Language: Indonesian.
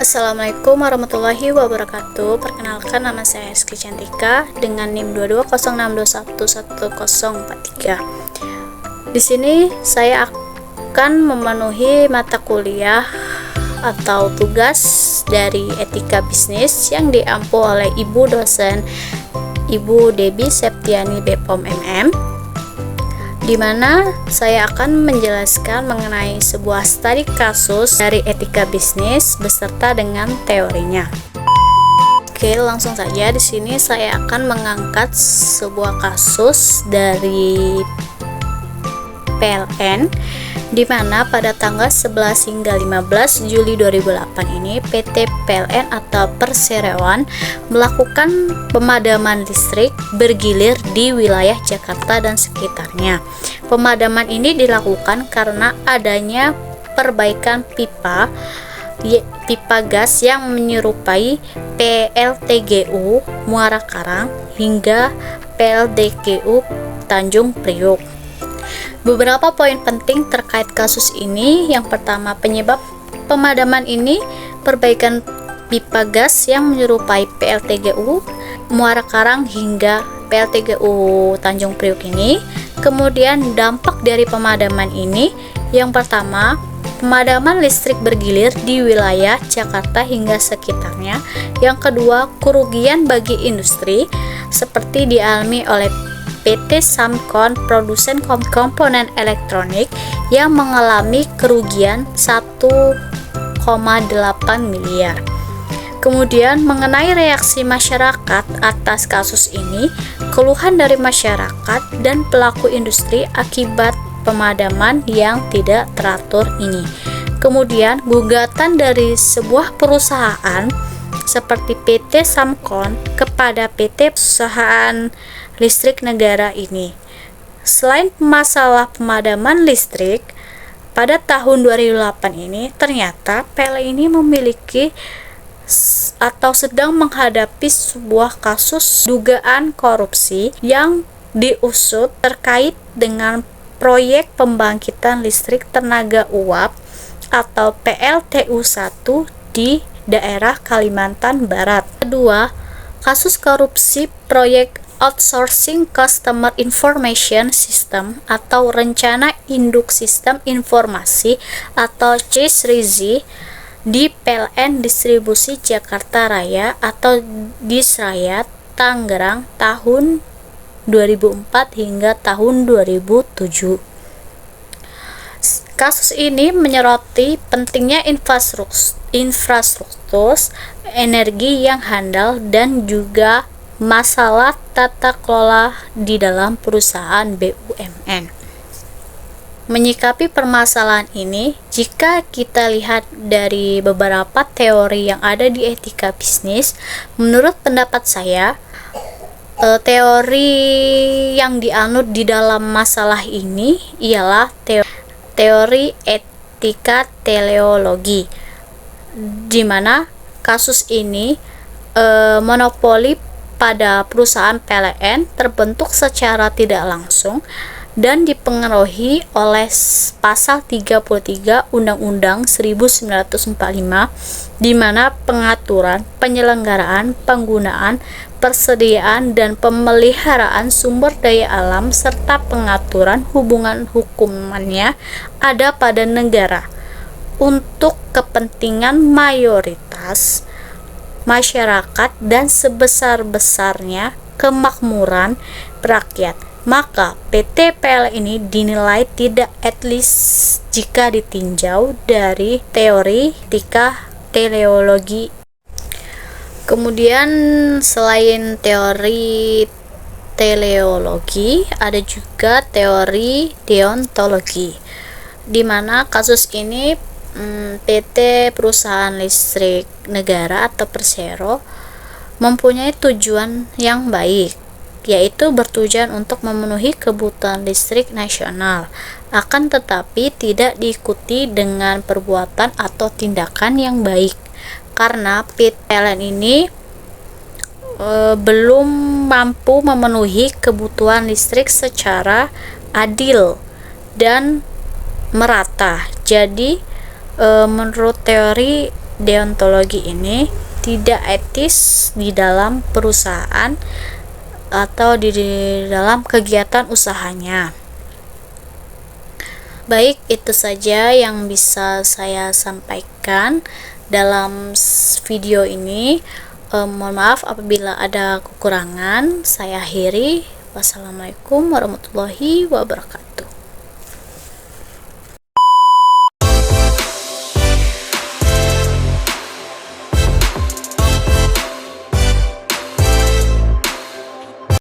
Assalamualaikum warahmatullahi wabarakatuh. Perkenalkan, nama saya Rizky Cantika dengan NIM 2206211043. Di sini saya akan memenuhi mata kuliah atau tugas dari etika bisnis yang diampu oleh Ibu dosen Ibu Debbie Septiani BPOM MM, di mana saya akan menjelaskan mengenai sebuah studi kasus dari etika bisnis beserta dengan teorinya. Oke, langsung saja. Di sini saya akan mengangkat sebuah kasus dari PLN, di mana pada tanggal 11 hingga 15 Juli 2008 ini PT PLN atau Perseroan melakukan pemadaman listrik bergilir di wilayah Jakarta dan sekitarnya. Pemadaman ini dilakukan karena adanya perbaikan pipa gas yang menyerupai PLTGU Muara Karang hingga PLDGU Tanjung Priok. Beberapa poin penting terkait kasus ini. Yang pertama, penyebab pemadaman ini perbaikan pipa gas yang menyerupai PLTGU Muara Karang hingga PLTGU Tanjung Priok ini. Kemudian dampak dari pemadaman ini, yang pertama, pemadaman listrik bergilir di wilayah Jakarta hingga sekitarnya. Yang kedua, kerugian bagi industri seperti dialami oleh PT Samcon, produsen komponen elektronik, yang mengalami kerugian 1,8 miliar. Kemudian mengenai reaksi masyarakat atas kasus ini, keluhan dari masyarakat dan pelaku industri akibat pemadaman yang tidak teratur ini. Kemudian gugatan dari sebuah perusahaan seperti PT Samcon kepada PT Perusahaan Listrik Negara ini. Selain masalah pemadaman listrik, pada tahun 2008 ini ternyata PLN ini memiliki atau sedang menghadapi sebuah kasus dugaan korupsi yang diusut terkait dengan proyek pembangkitan listrik tenaga uap atau PLTU-1 di daerah Kalimantan Barat. Kedua, kasus korupsi proyek Outsourcing Customer Information System atau Rencana Induk Sistem Informasi atau CIS-RISI di PLN Distribusi Jakarta Raya atau Disraya, Tangerang tahun 2004 hingga tahun 2007. Kasus ini menyoroti pentingnya infrastruktur energi yang handal dan juga masalah tata kelola di dalam perusahaan BUMN. Menyikapi permasalahan ini, jika kita lihat dari beberapa teori yang ada di etika bisnis, menurut pendapat saya, teori yang dianut di dalam masalah ini ialah teori etika teleologi, di mana kasus ini monopoli pada perusahaan PLN terbentuk secara tidak langsung dan dipengaruhi oleh pasal 33 Undang-Undang 1945, di mana pengaturan, penyelenggaraan, penggunaan, persediaan dan pemeliharaan sumber daya alam serta pengaturan hubungan hukumannya ada pada negara untuk kepentingan mayoritas masyarakat dan sebesar-besarnya kemakmuran rakyat. Maka PT PLN ini dinilai tidak etis jika ditinjau dari teori etika teleologi. Kemudian selain teori teleologi, ada juga teori deontologi, di mana kasus ini PT Perusahaan Listrik Negara atau Persero mempunyai tujuan yang baik, yaitu bertujuan untuk memenuhi kebutuhan listrik nasional, akan tetapi tidak diikuti dengan perbuatan atau tindakan yang baik, karena PT PLN ini belum mampu memenuhi kebutuhan listrik secara adil dan merata. Jadi menurut teori deontologi ini tidak etis di dalam perusahaan atau di dalam kegiatan usahanya. Baik, itu saja yang bisa saya sampaikan dalam video ini. Mohon maaf apabila ada kekurangan. Saya akhiri. Wassalamualaikum warahmatullahi wabarakatuh.